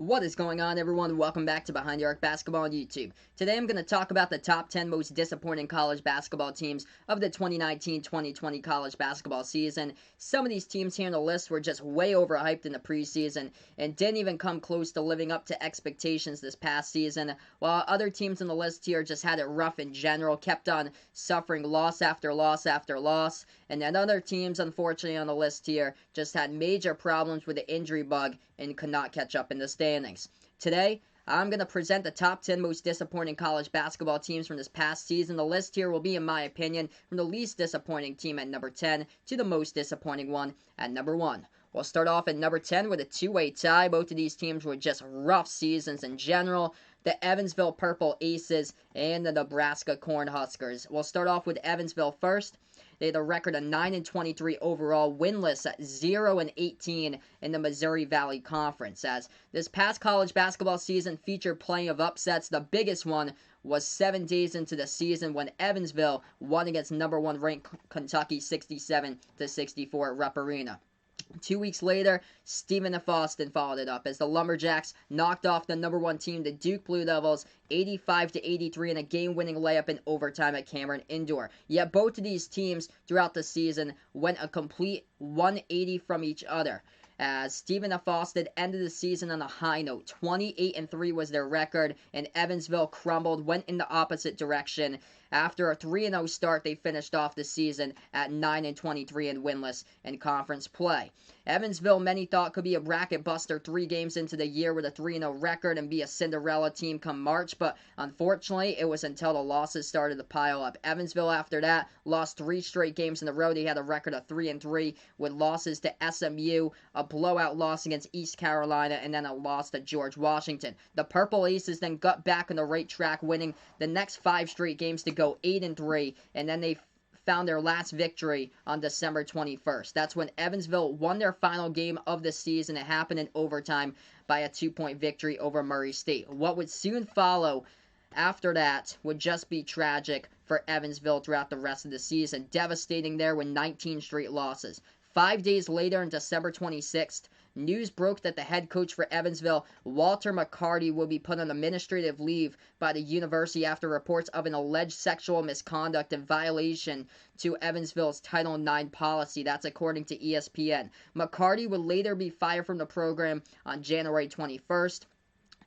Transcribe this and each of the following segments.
What is going on, everyone? Welcome back to Behind the Arc Basketball on YouTube. Today I'm going to talk about the top 10 most disappointing college basketball teams of the 2019-2020 college basketball season. Some of these teams here on the list were just way overhyped in the preseason and didn't even come close to living up to expectations this past season, while other teams on the list here just had it rough in general, kept on suffering loss after loss after loss, and then other teams, unfortunately, on the list here just had major problems with the injury bug and could not catch up in the standings. Today, I'm going to present the top 10 most disappointing college basketball teams from this past season. The list here will be, in my opinion, from the least disappointing team at number 10 to the most disappointing one at number 1. We'll start off at number 10 with a two-way tie. Both of these teams were just rough seasons in general. The Evansville Purple Aces and the Nebraska Cornhuskers. We'll start off with Evansville first. They had a record of 9-23 overall, winless at 0-18 in the Missouri Valley Conference. As this past college basketball season featured plenty of upsets, the biggest one was 7 days into the season when Evansville won against number 1 ranked Kentucky 67-64 at Rupp Arena. 2 weeks later, Stephen F. Austin followed it up as the Lumberjacks knocked off the number 1 team, the Duke Blue Devils, 85-83 in a game-winning layup in overtime at Cameron Indoor. Yet both of these teams throughout the season went a complete 180 from each other, as Stephen F. Austin ended the season on a high note. 28-3 was their record, and Evansville crumbled, went in the opposite direction. After a 3-0 start, they finished off the season at 9-23 and winless in conference play. Evansville, many thought, could be a bracket buster 3 games into the year with a 3-0 record and be a Cinderella team come March, but unfortunately, it was until the losses started to pile up. Evansville, after that, lost 3 straight games in a row. They had a record of 3-3 with losses to SMU, a blowout loss against East Carolina, and then a loss to George Washington. The Purple Aces then got back on the right track, winning the next 5 straight games to go 8-3, and then they found their last victory on December 21st. That's when Evansville won their final game of the season. It happened in overtime by a 2-point victory over Murray State. What would soon follow after that would just be tragic for Evansville throughout the rest of the season, devastating there with 19 straight losses. 5 days later, on December 26th, news broke that the head coach for Evansville, Walter McCarty, will be put on administrative leave by the university after reports of an alleged sexual misconduct in violation to Evansville's Title IX policy. That's according to ESPN. McCarty would later be fired from the program on January 21st,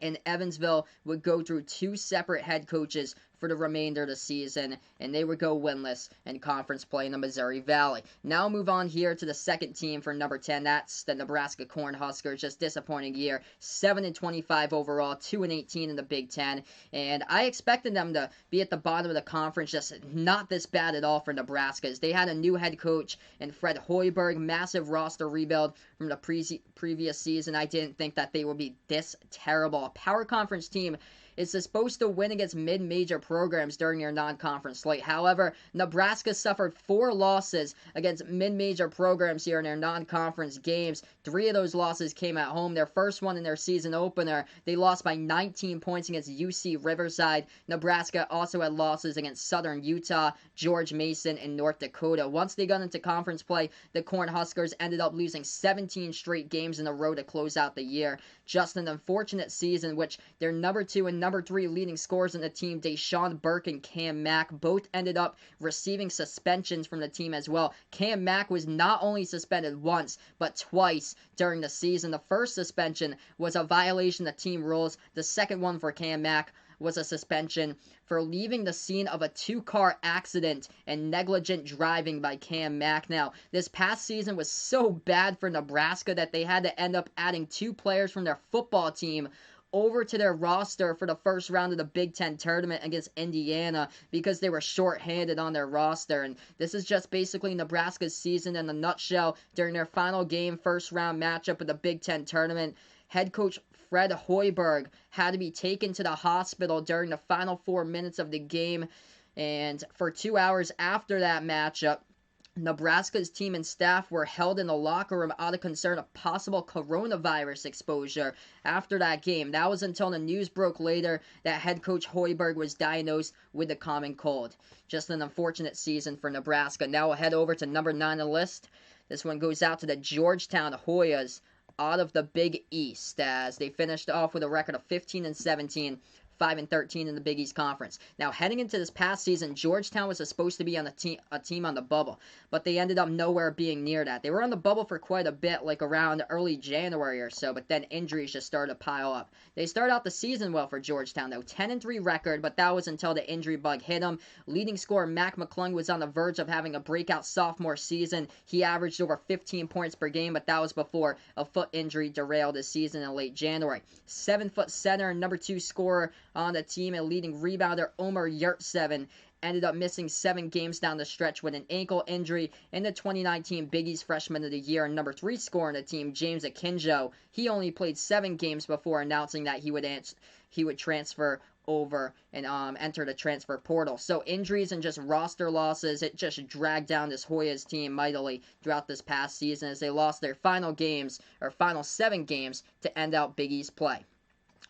and Evansville would go through 2 separate head coaches for the remainder of the season, and they would go winless in conference play in the Missouri Valley. Now move on here to the second team for number 10. That's the Nebraska Cornhuskers. Just disappointing year. 7-25 overall, 2-18 in the Big Ten, and I expected them to be at the bottom of the conference. Just not this bad at all for Nebraska. They had a new head coach in Fred Hoiberg, massive roster rebuild from the previous season. I didn't think that they would be this terrible. A power conference team is supposed to win against mid-major programs during their non-conference slate. However, Nebraska suffered 4 losses against mid-major programs here in their non-conference games. 3 of those losses came at home. Their first one in their season opener, they lost by 19 points against UC Riverside. Nebraska also had losses against Southern Utah, George Mason, and North Dakota. Once they got into conference play, the Cornhuskers ended up losing 17 straight games in a row to close out the year. Just an unfortunate season, which their number 2 and number 3 leading scorers in the team, Deshaun Burke and Cam Mack, both ended up receiving suspensions from the team as well. Cam Mack was not only suspended once, but twice during the season. The first suspension was a violation of team rules. The second one for Cam Mack was a suspension for leaving the scene of a 2-car accident and negligent driving by Cam Mack. Now, this past season was so bad for Nebraska that they had to end up adding 2 players from their football team over to their roster for the first round of the Big Ten tournament against Indiana because they were shorthanded on their roster. And this is just basically Nebraska's season in a nutshell. During their final game, first round matchup of the Big Ten tournament, head coach Fred Hoiberg had to be taken to the hospital during the final 4 minutes of the game. And for 2 hours after that matchup, Nebraska's team and staff were held in the locker room out of concern of possible coronavirus exposure after that game. That was until the news broke later that head coach Hoiberg was diagnosed with the common cold. Just an unfortunate season for Nebraska. Now we'll head over to number 9 on the list. This one goes out to the Georgetown Hoyas out of the Big East, as they finished off with a record of 15-17. 5-13 in the Big East Conference. Now, heading into this past season, Georgetown was supposed to be on a team on the bubble, but they ended up nowhere being near that. They were on the bubble for quite a bit, like around early January or so, but then injuries just started to pile up. They started out the season well for Georgetown, though, 10-3 record, but that was until the injury bug hit them. Leading scorer Mac McClung was on the verge of having a breakout sophomore season. He averaged over 15 points per game, but that was before a foot injury derailed his season in late January. 7-foot center and number 2 scorer on the team and leading rebounder Omer Yurtseven ended up missing 7 games down the stretch with an ankle injury in the 2019 Big East Freshman of the Year. And number 3 scorer on the team, James Akinjo, he only played 7 games before announcing that he would transfer over and enter the transfer portal. So injuries and just roster losses, it just dragged down this Hoyas team mightily throughout this past season as they lost their final 7 games to end out Big East play.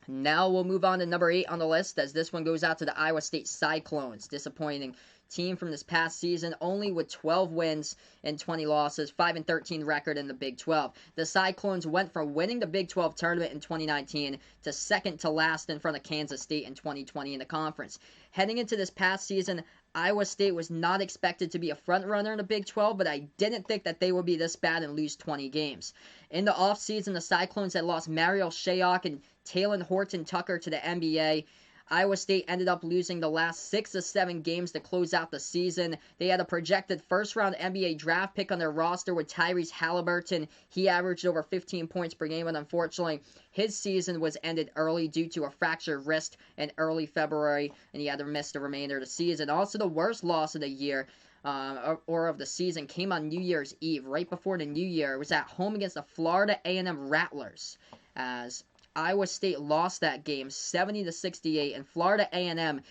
Now we'll move on to number 8 on the list, as this one goes out to the Iowa State Cyclones. Disappointing team from this past season, only with 12 wins and 20 losses, 5-13 record in the Big 12. The Cyclones went from winning the Big 12 tournament in 2019 to second to last in front of Kansas State in 2020 in the conference. Heading into this past season, Iowa State was not expected to be a front runner in the Big 12, but I didn't think that they would be this bad and lose 20 games. In the offseason, the Cyclones had lost Mariel Shayok and Talon Horton-Tucker to the NBA. Iowa State ended up losing the last 6 of 7 games to close out the season. They had a projected first-round NBA draft pick on their roster with Tyrese Halliburton. He averaged over 15 points per game, but unfortunately, his season was ended early due to a fractured wrist in early February, and he had to miss the remainder of the season. Also, the worst loss of the year or of the season came on New Year's Eve, right before the New Year. It was at home against the Florida A&M Rattlers, as Iowa State lost that game 70-68, and Florida A&M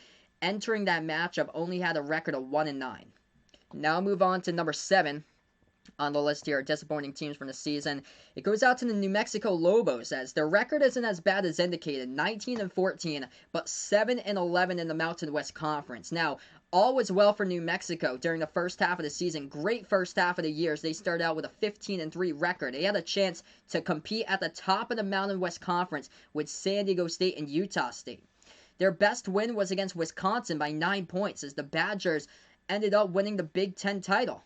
entering that matchup only had a record of 1-9. Now move on to number 7 on the list here, disappointing teams from the season. It goes out to the New Mexico Lobos, as their record isn't as bad as indicated, 19-14, but 7-11 in the Mountain West Conference. Now, all was well for New Mexico during the first half of the season. Great first half of the year as they started out with a 15-3 record. They had a chance to compete at the top of the Mountain West Conference with San Diego State and Utah State. Their best win was against Wisconsin by 9 points, as the Badgers ended up winning the Big Ten title.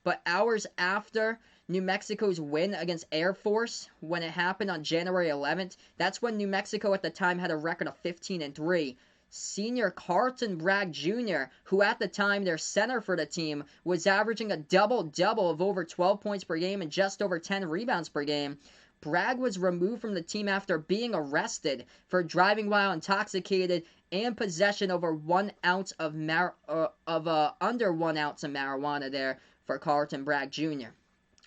But hours after New Mexico's win against Air Force, when it happened on January 11th, that's when New Mexico at the time had a record of 15-3. Senior Carlton Bragg Jr., who at the time their center for the team, was averaging a double-double of over 12 points per game and just over 10 rebounds per game. Bragg was removed from the team after being arrested for driving while intoxicated and possession over under 1 ounce of marijuana there for Carlton Bragg Jr.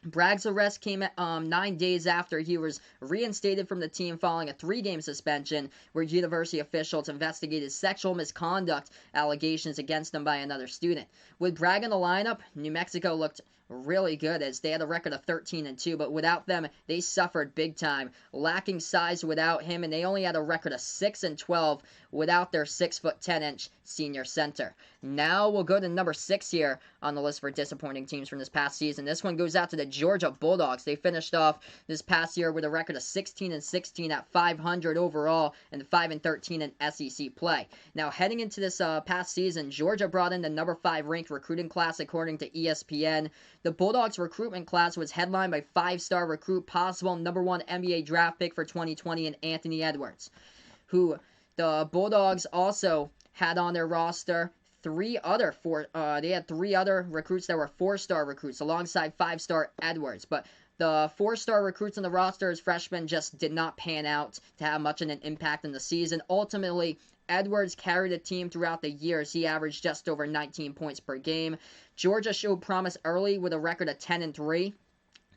Bragg's arrest came 9 days after he was reinstated from the team following a 3-game suspension, where university officials investigated sexual misconduct allegations against him by another student. With Bragg in the lineup, New Mexico looked really good, as they had a record of 13-2, but without them, they suffered big time, lacking size without him, and they only had a record of 6-12 without their 6'10" senior center. Now we'll go to number 6 here on the list for disappointing teams from this past season. This one goes out to the Georgia Bulldogs. They finished off this past year with a record of 16-16 at 500 overall and 5-13 in SEC play. Now heading into this past season, Georgia brought in the number 5 ranked recruiting class according to ESPN. The Bulldogs recruitment class was headlined by 5-star recruit, possible number 1 NBA draft pick for 2020 and Anthony Edwards, who the Bulldogs also had on their roster three other recruits that were 4-star recruits alongside 5-star Edwards, but the 4-star recruits on the roster as freshmen just did not pan out to have much of an impact in the season. Ultimately, Edwards carried the team throughout the year as he averaged just over 19 points per game. Georgia showed promise early with a record of 10-3.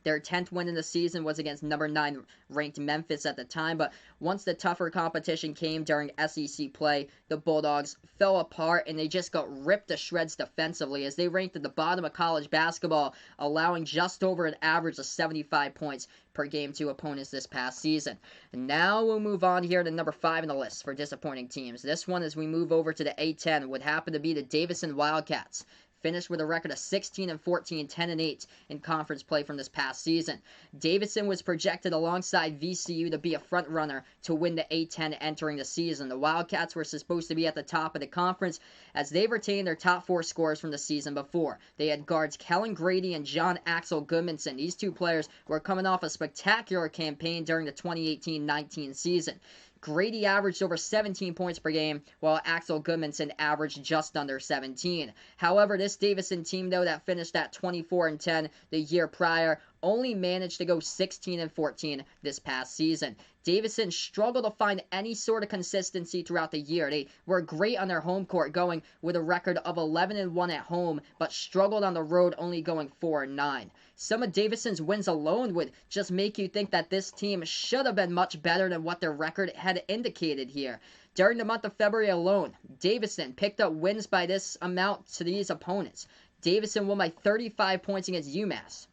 Their 10th win in the season was against number 9 ranked Memphis at the time, but once the tougher competition came during SEC play, the Bulldogs fell apart and they just got ripped to shreds defensively as they ranked at the bottom of college basketball, allowing just over an average of 75 points per game to opponents this past season. And now we'll move on here to number 5 on the list for disappointing teams. This one, as we move over to the A-10, would happen to be the Davidson Wildcats. finished with a record of 16-14, 10-8 in conference play from this past season. Davidson was projected alongside VCU to be a front runner to win the A-10 entering the season. The Wildcats were supposed to be at the top of the conference as they retained their top 4 scorers from the season before. They had guards Kellen Grady and John Axel Goodmanson. These two players were coming off a spectacular campaign during the 2018-19 season. Grady averaged over 17 points per game, while Axel Goodmanson averaged just under 17. However, this Davidson team, though, that finished at 24-10 the year prior, only managed to go 16-14 this past season. Davidson struggled to find any sort of consistency throughout the year. They were great on their home court, going with a record of 11-1 at home, but struggled on the road, only going 4-9. Some of Davidson's wins alone would just make you think that this team should have been much better than what their record had indicated here. During the month of February alone, Davidson picked up wins by this amount to these opponents. Davidson won by 35 points against UMass.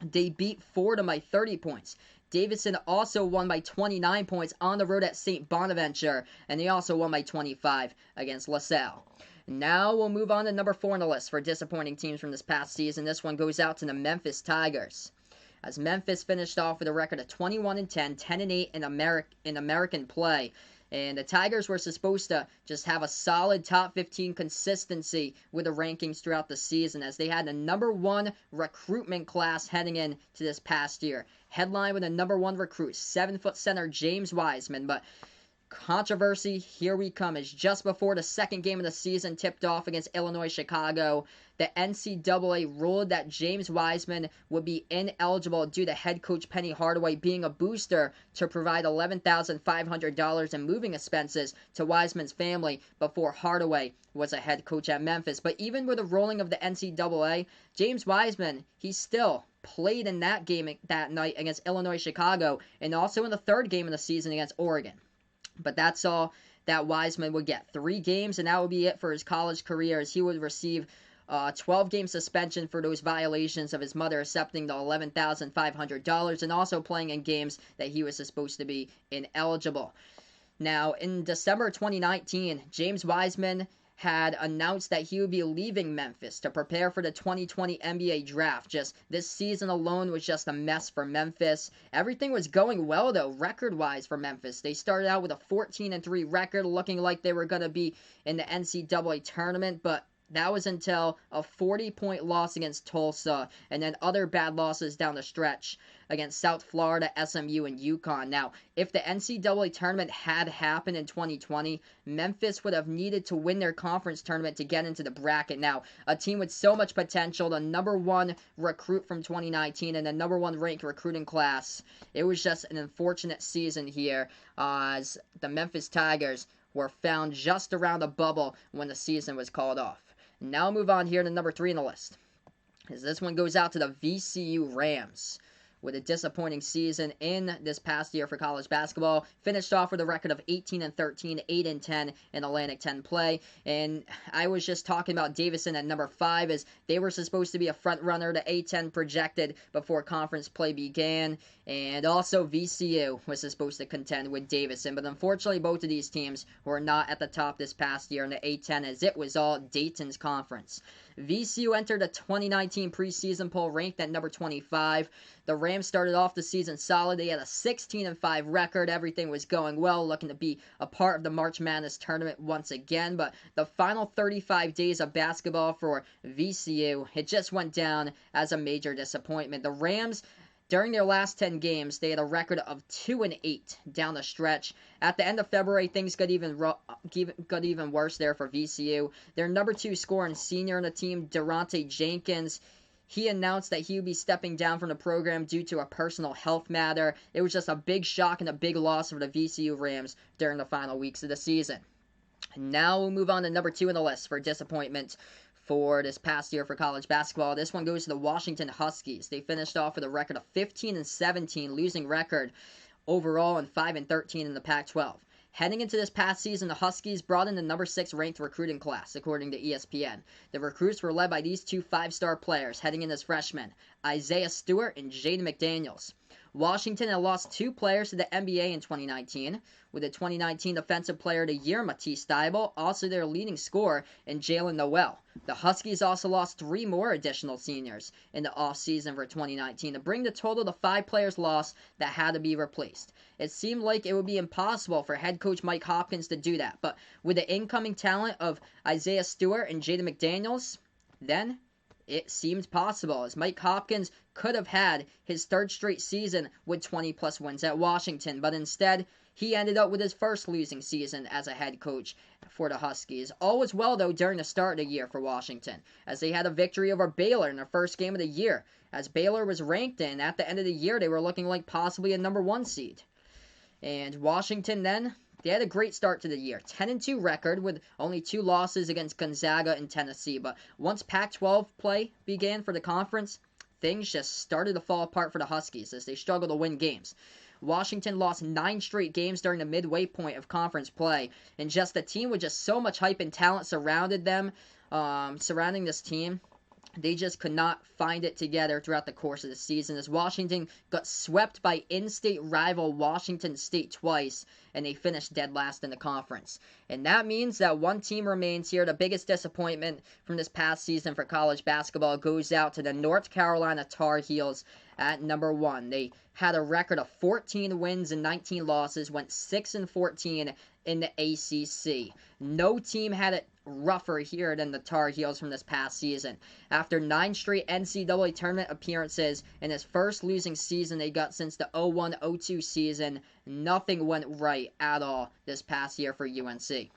They beat Fordham by 30 points. Davidson also won by 29 points on the road at St. Bonaventure, and they also won by 25 against LaSalle. Now we'll move on to number 4 on the list for disappointing teams from this past season. This one goes out to the Memphis Tigers, as Memphis finished off with a record of 21-10, 10-8 in American play. And the Tigers were supposed to just have a solid top 15 consistency with the rankings throughout the season, as they had the number 1 recruitment class heading into this past year. Headlined with a number 1 recruit, 7-foot center James Wiseman. But controversy, here we come, is just before the second game of the season tipped off against Illinois Chicago, the NCAA ruled that James Wiseman would be ineligible due to head coach Penny Hardaway being a booster to provide $11,500 in moving expenses to Wiseman's family before Hardaway was a head coach at Memphis. But even with the ruling of the NCAA, James Wiseman, he still played in that game that night against Illinois Chicago, and also in the third game of the season against Oregon. But that's all that Wiseman would get. 3 games, and that would be it for his college career, as he would receive 12-game suspension for those violations of his mother accepting the $11,500 and also playing in games that he was supposed to be ineligible. Now, in December 2019, James Wiseman had announced that he would be leaving Memphis to prepare for the 2020 NBA draft. Just this season alone was just a mess for Memphis. Everything was going well, though, record-wise for Memphis. They started out with a 14-3 record, looking like they were going to be in the NCAA tournament, but that was until a 40-point loss against Tulsa, and then other bad losses down the stretch against South Florida, SMU, and UConn. Now, if the NCAA tournament had happened in 2020, Memphis would have needed to win their conference tournament to get into the bracket. Now, a team with so much potential, the number 1 recruit from 2019 and the number 1 ranked recruiting class, it was just an unfortunate season here, as the Memphis Tigers were found just around the bubble when the season was called off. Now move on here to number 3 on the list, as this one goes out to the VCU Rams, with a disappointing season in this past year for college basketball. Finished off with a record of 18-13, 8-10 in Atlantic 10 play. And I was just talking about Davidson at number 5, as they were supposed to be a front runner to A10 projected before conference play began. And also VCU was supposed to contend with Davidson. But unfortunately, both of these teams were not at the top this past year in the A10, as it was all Dayton's conference. VCU entered the 2019 preseason poll ranked at number 25. The Rams started off the season solid. They had a 16-5 record. Everything was going well, looking to be a part of the March Madness tournament once again. But the final 35 days of basketball for VCU, it just went down as a major disappointment. The Rams, during their last 10 games, they had a record of 2-8 down the stretch. At the end of February, things got even worse there for VCU. Their number 2 scorer and senior on the team, Durante Jenkins, he announced that he would be stepping down from the program due to a personal health matter. It was just a big shock and a big loss for the VCU Rams during the final weeks of the season. Now we'll move on to number 2 on the list for disappointment for this past year for college basketball. This one goes to the Washington Huskies. They finished off with a record of 15-17, losing record overall, and 5-13 in the Pac-12. Heading into this past season, the Huskies brought in the number 6 ranked recruiting class, according to ESPN. The recruits were led by these 2 5-star players heading in as freshmen, Isaiah Stewart and Jaden McDaniels. Washington had lost 2 players to the NBA in 2019, with the 2019 Defensive Player of the Year, Matisse Thybulle, also their leading scorer, and Jalen Noel. The Huskies also lost 3 more additional seniors in the offseason for 2019 to bring the total to 5 players lost that had to be replaced. It seemed like it would be impossible for head coach Mike Hopkins to do that, but with the incoming talent of Isaiah Stewart and Jaden McDaniels, then it seemed possible, as Mike Hopkins could have had his 3rd straight season with 20-plus wins at Washington, but instead, he ended up with his first losing season as a head coach for the Huskies. All was well, though, during the start of the year for Washington, as they had a victory over Baylor in their first game of the year, as Baylor was ranked in. At the end of the year, they were looking like possibly a number 1 seed. And Washington then, they had a great start to the year. 10-2 record with only 2 losses against Gonzaga and Tennessee. But once Pac-12 play began for the conference, things just started to fall apart for the Huskies as they struggled to win games. Washington lost 9 straight games during the midway point of conference play. And just the team with just so much hype and talent surrounding this team, they just could not find it together throughout the course of the season, as Washington got swept by in-state rival Washington State twice, and they finished dead last in the conference. And that means that one team remains here. The biggest disappointment from this past season for college basketball goes out to the North Carolina Tar Heels at number 1. They had a record of 14 wins and 19 losses, went 6-14 in the ACC. No team had it rougher here than the Tar Heels from this past season. After 9 straight NCAA tournament appearances in his first losing season they got since the 01-02 season, nothing went right at all this past year for UNC.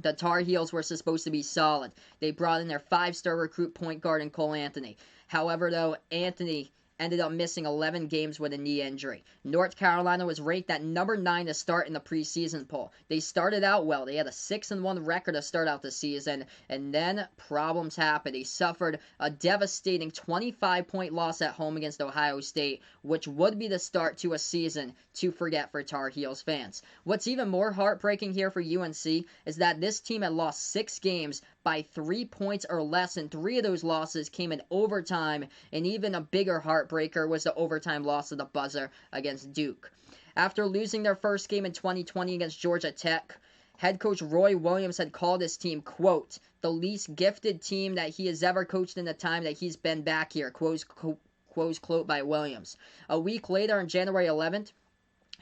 The Tar Heels were supposed to be solid. They brought in their 5-star recruit point guard in Cole Anthony. However, though, Anthony ended up missing 11 games with a knee injury. North Carolina was ranked at number 9 to start in the preseason poll. They started out well. They had a 6-1 record to start out the season, and then problems happened. They suffered a devastating 25-point loss at home against Ohio State, which would be the start to a season to forget for Tar Heels fans. What's even more heartbreaking here for UNC is that this team had lost 6 games by 3 points or less, and 3 of those losses came in overtime, and even a bigger heartbreaker was the overtime loss of the buzzer against Duke. After losing their first game in 2020 against Georgia Tech, head coach Roy Williams had called his team, quote, the least gifted team that he has ever coached in the time that he's been back here, close quote by Williams. A week later, on January 11th,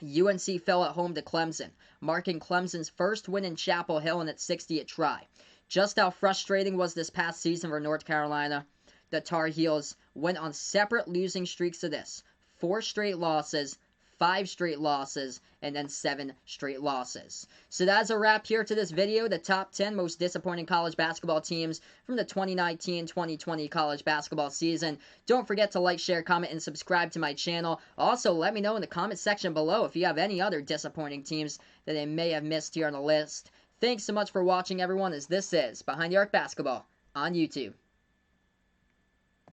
UNC fell at home to Clemson, marking Clemson's first win in Chapel Hill in its 60th try. Just how frustrating was this past season for North Carolina? The Tar Heels went on separate losing streaks to this. 4 straight losses, 5 straight losses, and then 7 straight losses. So that's a wrap here to this video, the top 10 most disappointing college basketball teams from the 2019-2020 college basketball season. Don't forget to like, share, comment, and subscribe to my channel. Also, let me know in the comment section below if you have any other disappointing teams that I may have missed here on the list. Thanks so much for watching, everyone, as this is Behind the Arc Basketball on YouTube.